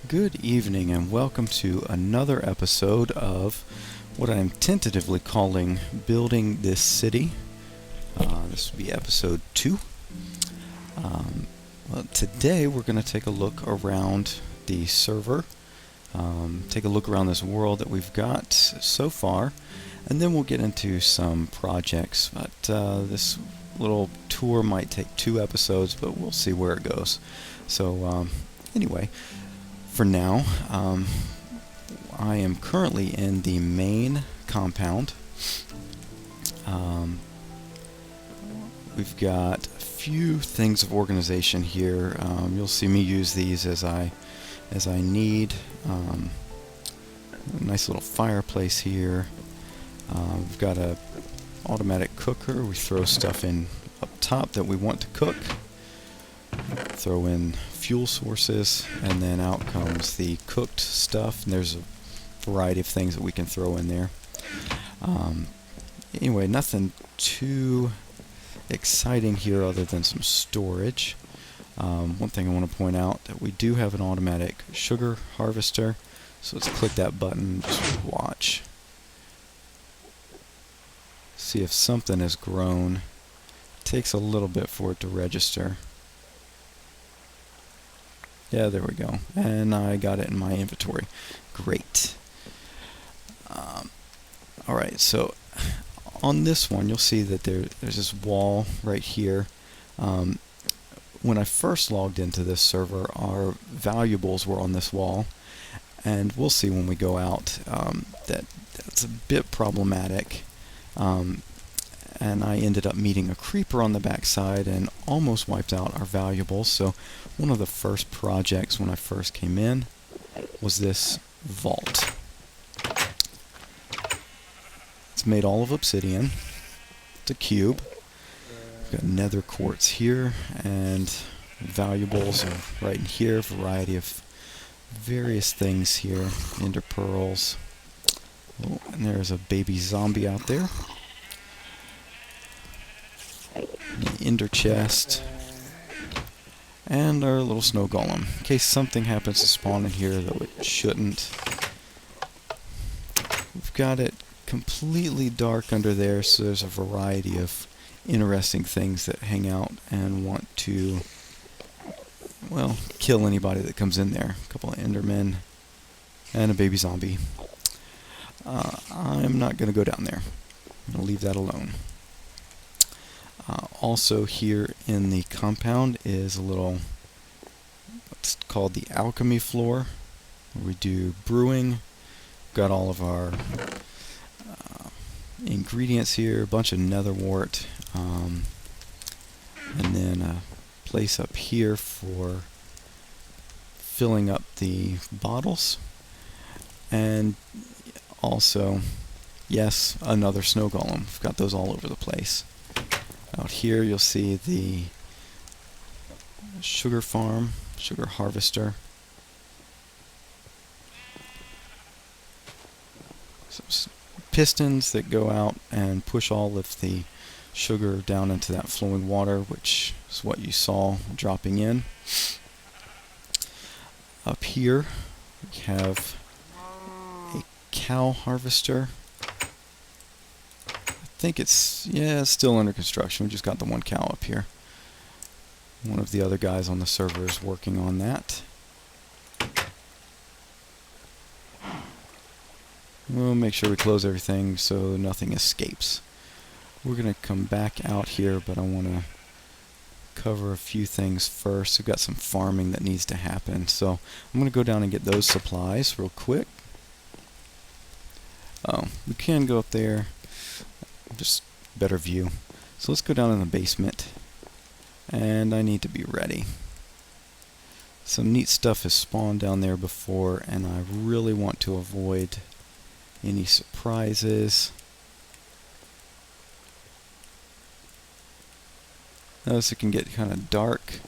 Good evening and welcome to another episode of what I'm tentatively calling Building This City. This will be episode 2. Today we're going to take a look around the server, take a look around this world that we've got so far, and then we'll get into some projects. But this little tour might take 2 episodes, but we'll see where it goes. So anyway, for now, I am currently in the main compound. We've got a few things of organization here. You'll see me use these as I need. A nice little fireplace here. We've got a automatic cooker. We throw stuff in up top that we want to cook. Throw in fuel sources, and then out comes the cooked stuff, and there's a variety of things that we can throw in there. Anyway, nothing too exciting here other than some storage. One thing I want to point out that we do have an automatic sugar harvester, so let's click that button and just watch. See if something has grown. It takes a little bit for it to register. Yeah, there we go. And I got it in my inventory. Great. Alright, so on this one, you'll see that there's this wall right here. When I first logged into this server, our valuables were on this wall. And we'll see when we go out that that's a bit problematic. And I ended up meeting a creeper on the backside and almost wiped out our valuables. So one of the first projects when I first came in was this vault. It's made all of obsidian. It's a cube. We've got nether quartz here, and valuables are right in here. Variety of various things here. Ender pearls. Oh, and there's a baby zombie out there. The ender chest, and our little snow golem, in case something happens to spawn in here, though it shouldn't. We've got it completely dark under there, so there's a variety of interesting things that hang out and want to, well, kill anybody that comes in there. A couple of endermen and a baby zombie. I'm not going to go down there. I'm going to leave that alone. Also here in the compound is a little, what's called the alchemy floor, where we do brewing. Got all of our ingredients here, a bunch of nether wart, and then a place up here for filling up the bottles. And also, yes, another snow golem. We've got those all over the place. Out here you'll see the sugar farm, sugar harvester. Some pistons that go out and push all of the sugar down into that flowing water, which is what you saw dropping in. Up here we have a cow harvester. I think it's still under construction. We just got the one cow up here. One of the other guys on the server is working on that. We'll make sure we close everything so nothing escapes. We're going to come back out here, but I want to cover a few things first. We've got some farming that needs to happen, so I'm going to go down and get those supplies real quick. Oh, we can go up there. Just better view. So let's go down in the basement, and I need to be ready. Some neat stuff has spawned down there before, and I really want to avoid any surprises. Notice it can get kind of dark.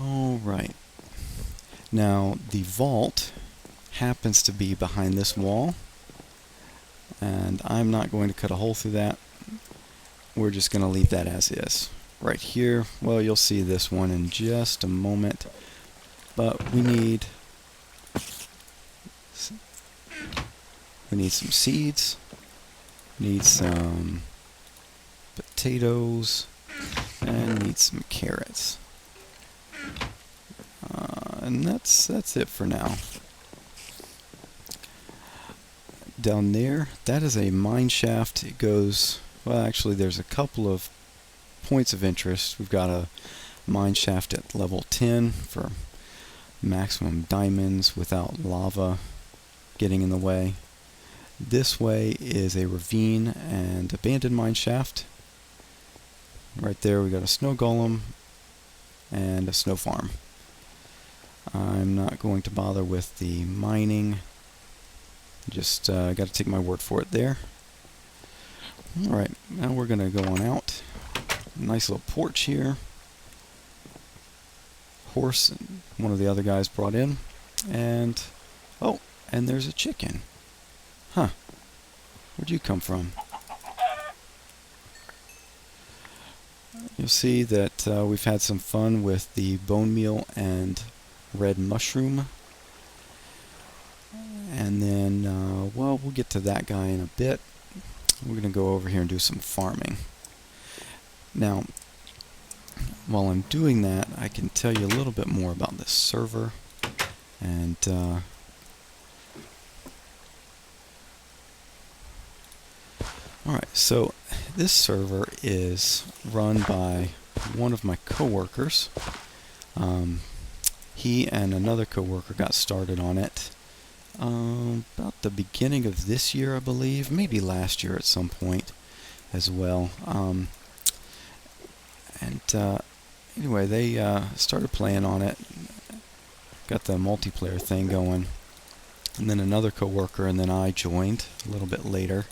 Alright. Now, the vault happens to be behind this wall, and I'm not going to cut a hole through that. We're just going to leave that as is. right here. Well, you'll see this one in just a moment, but we need some seeds, need some potatoes, and need some carrots. And that's it for now. Down there, that is a mine shaft. It goes, well, actually there's a couple of points of interest. We've got a mine shaft at level 10 for maximum diamonds without lava getting in the way. This way is a ravine and abandoned mine shaft. Right there we got a snow golem and a snow farm. I'm not going to bother with the mining. Just got to take my word for it there. Alright, now we're going to go on out. Nice little porch here. Horse, one of the other guys brought in. And, oh, and there's a chicken. Huh. Where'd you come from? You'll see that we've had some fun with the bone meal and red mushroom. And then, well, we'll get to that guy in a bit. We're going to go over here and do some farming. Now, while I'm doing that, I can tell you a little bit more about this server. And, alright, so this server is run by one of my coworkers. He and another coworker got started on it about the beginning of this year, I believe, maybe last year at some point as well. Anyway, they started playing on it, got the multiplayer thing going, and then another coworker and then I joined a little bit later.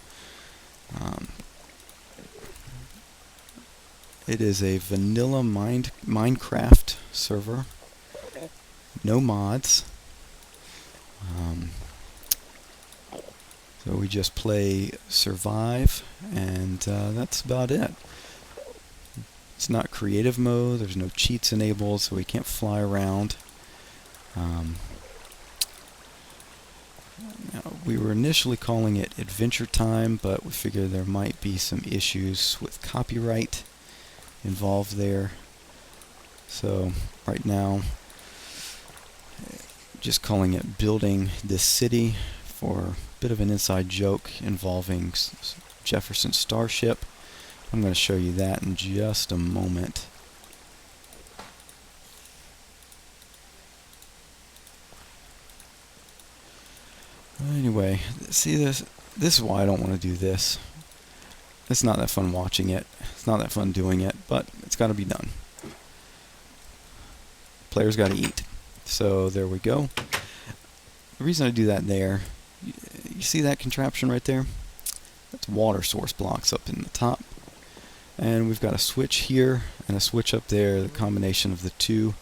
It is a vanilla Minecraft server, no mods. So we just play survive, and that's about it. It's not creative mode, there's no cheats enabled, so we can't fly around. We were initially calling it Adventure Time, but we figured there might be some issues with copyright involved there. So right now, just calling it Building This City for a bit of an inside joke involving Jefferson Starship. I'm going to show you that in just a moment. Anyway, see this? This is why I don't want to do this. It's not that fun watching it. It's not that fun doing it, but it's got to be done. Players got to eat. So there we go. The reason I do that there, you see that contraption right there? That's water source blocks up in the top. And we've got a switch here and a switch up there. The combination of the two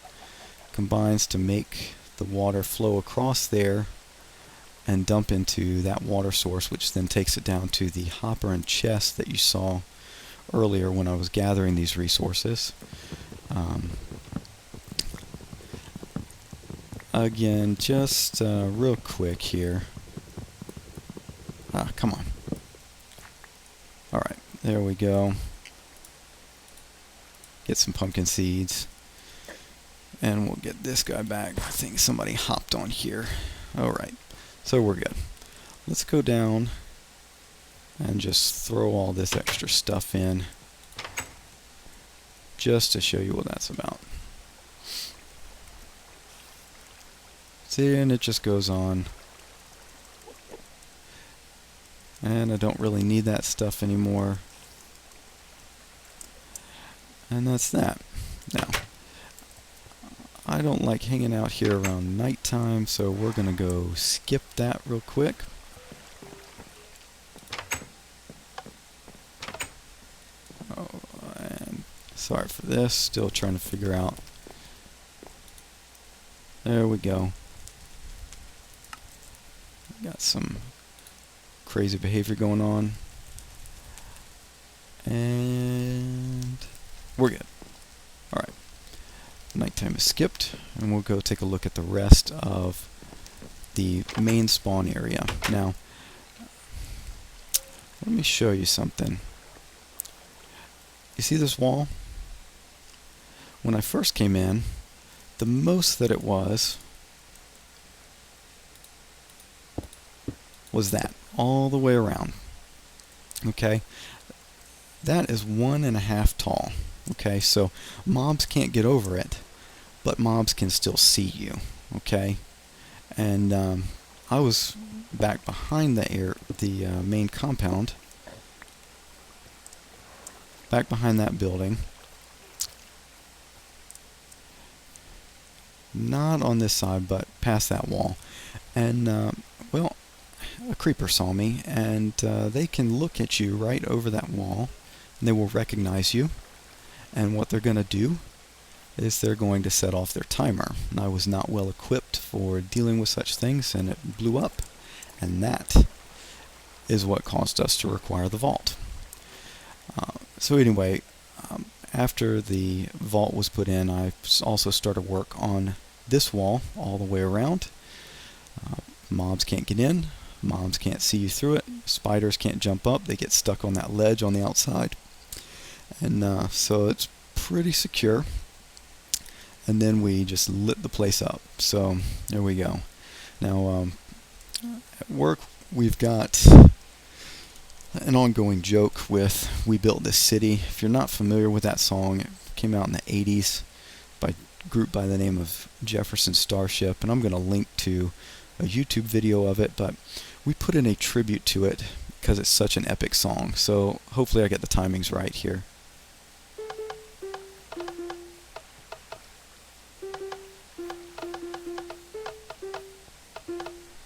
combines to make the water flow across there and dump into that water source, which then takes it down to the hopper and chest that you saw earlier when I was gathering these resources. Again, just real quick here. Come on. Alright, there we go. Get some pumpkin seeds. And we'll get this guy back. I think somebody hopped on here. Alright, so we're good. Let's go down and just throw all this extra stuff in just to show you what that's about. See, and it just goes on. And I don't really need that stuff anymore. And that's that. Now, I don't like hanging out here around nighttime, so we're going to go skip that real quick. Oh, and sorry for this, still trying to figure out. There we go. Got some crazy behavior going on. And we're good. time is skipped, and we'll go take a look at the rest of the main spawn area. Now, let me show you something. You see this wall? When I first came in, the most that it was that, all the way around. Okay? That is 1.5 tall. Okay, so mobs can't get over it, but mobs can still see you. Okay? And I was back behind the main compound, back behind that building. Not on this side, but past that wall. And, well, a creeper saw me, and they can look at you right over that wall, and they will recognize you. And what they're going to do is they're going to set off their timer. And I was not well equipped for dealing with such things, and it blew up. And that is what caused us to require the vault. So anyway, after the vault was put in, I also started work on this wall all the way around. Mobs can't get in. Mobs can't see you through it. Spiders can't jump up. They get stuck on that ledge on the outside. And so it's pretty secure. And then we just lit the place up. So there we go. Now, at work, we've got an ongoing joke with "We Built This City." If you're not familiar with that song, it came out in the 80s by a group by the name of Jefferson Starship, and I'm going to link to a YouTube video of it, but we put in a tribute to it because it's such an epic song. So hopefully I get the timings right here.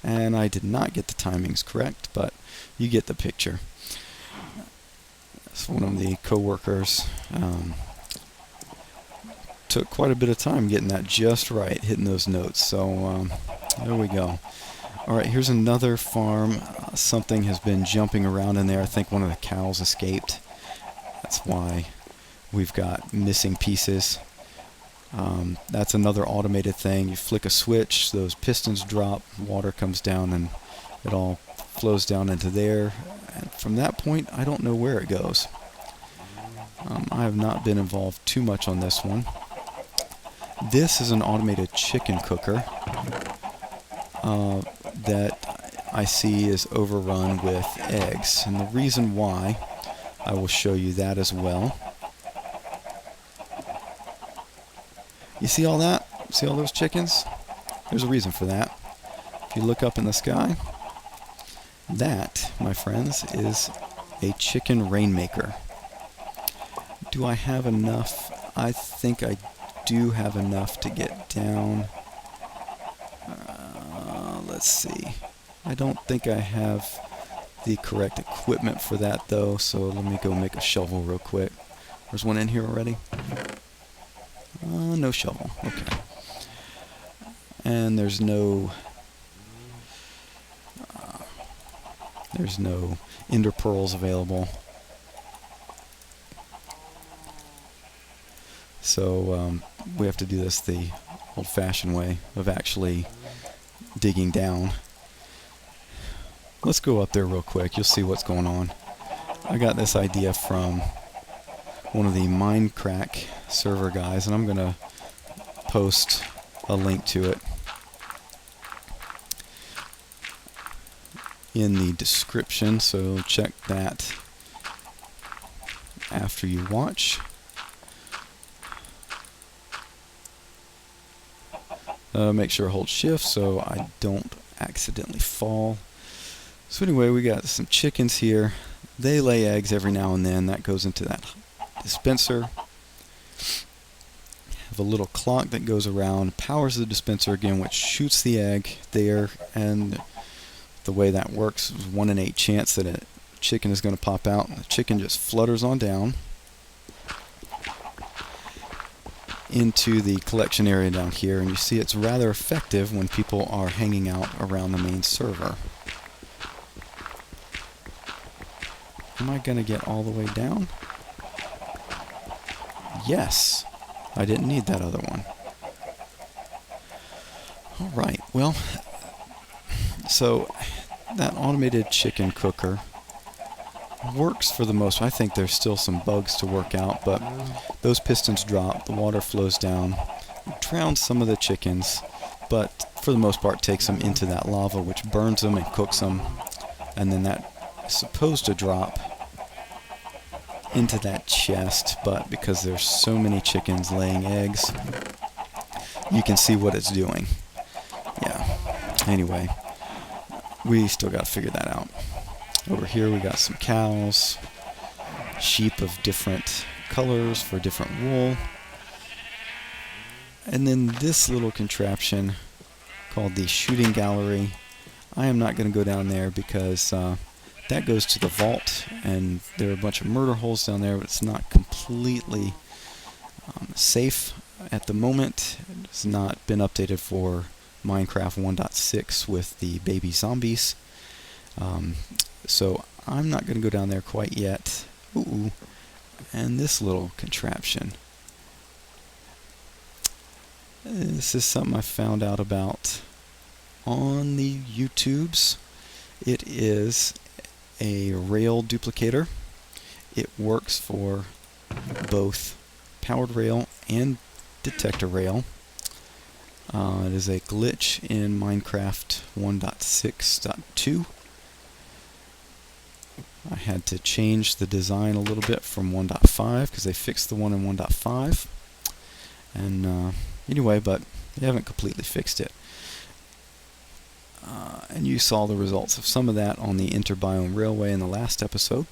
And I did not get the timings correct, but you get the picture. So one of the co-workers took quite a bit of time getting that just right, hitting those notes. So there we go. Alright, here's another farm. Something has been jumping around in there. I think one of the cows escaped. That's why we've got missing pieces. That's another automated thing. You flick a switch, those pistons drop, water comes down, and it all flows down into there. And from that point, I don't know where it goes. I have not been involved too much on this one. This is an automated chicken cooker that I see is overrun with eggs. And the reason why, I will show you that as well. You see all that? See all those chickens? There's a reason for that. If you look up in the sky, that, my friends, is a chicken Rainmaker. Do I have enough? I think I do have enough to get down. Let's see. I don't think I have the correct equipment for that, though, so let me go make a shovel real quick. There's one in here already. No shovel. Okay. And there's no ender pearls available. So we have to do this the old-fashioned way of actually digging down. Let's go up there real quick. You'll see what's going on. I got this idea from one of the Minecraft server guys, and I'm going to post a link to it in the description, so check that after you watch. Make sure I hold shift so I don't accidentally fall. So anyway, we got some chickens here. They lay eggs every now and then. That goes into that dispenser. Have a little clock that goes around, powers the dispenser again, which shoots the egg there. And the way that works is 1 in 8 chance that a chicken is going to pop out. The chicken just flutters on down into the collection area down here, and you see it's rather effective when people are hanging out around the main server. Am I going to get all the way down? Yes. I didn't need that other one. Right, well, so that automated chicken cooker works for the most. I think there's still some bugs to work out, but those pistons drop, the water flows down, drowns some of the chickens, but for the most part takes them into that lava, which burns them and cooks them, and then that is supposed to drop into that chest, but because there's so many chickens laying eggs, you can see what it's doing. Yeah. Anyway, we still got to figure that out. Over here we got some cows, sheep of different colors for different wool, and then this little contraption called the shooting gallery. I am not going to go down there because that goes to the vault, and there are a bunch of murder holes down there, but it's not completely safe at the moment. It's not been updated for Minecraft 1.6 with the baby zombies. So I'm not going to go down there quite yet. Ooh, and this little contraption. This is something I found out about on the YouTubes. It is a rail duplicator. It works for both powered rail and detector rail. It is a glitch in Minecraft 1.6.2. I had to change the design a little bit from 1.5 because they fixed the one in 1.5. And anyway, but they haven't completely fixed it. And you saw the results of some of that on the Interbiome Railway in the last episode.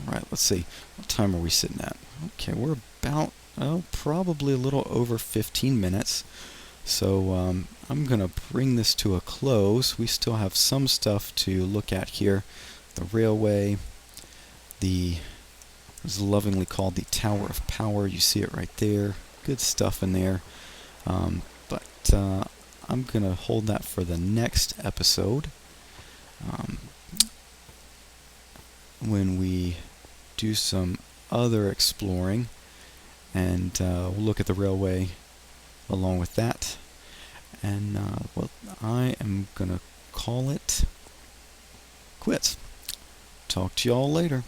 Alright, let's see. What time are we sitting at? Okay, we're about, probably a little over 15 minutes. So I'm going to bring this to a close. We still have some stuff to look at here. The railway, it's lovingly called the Tower of Power. You see it right there. Good stuff in there. But I'm going to hold that for the next episode when we do some other exploring, and we'll look at the railway along with that. And well, I am going to call it quits. Talk to y'all later.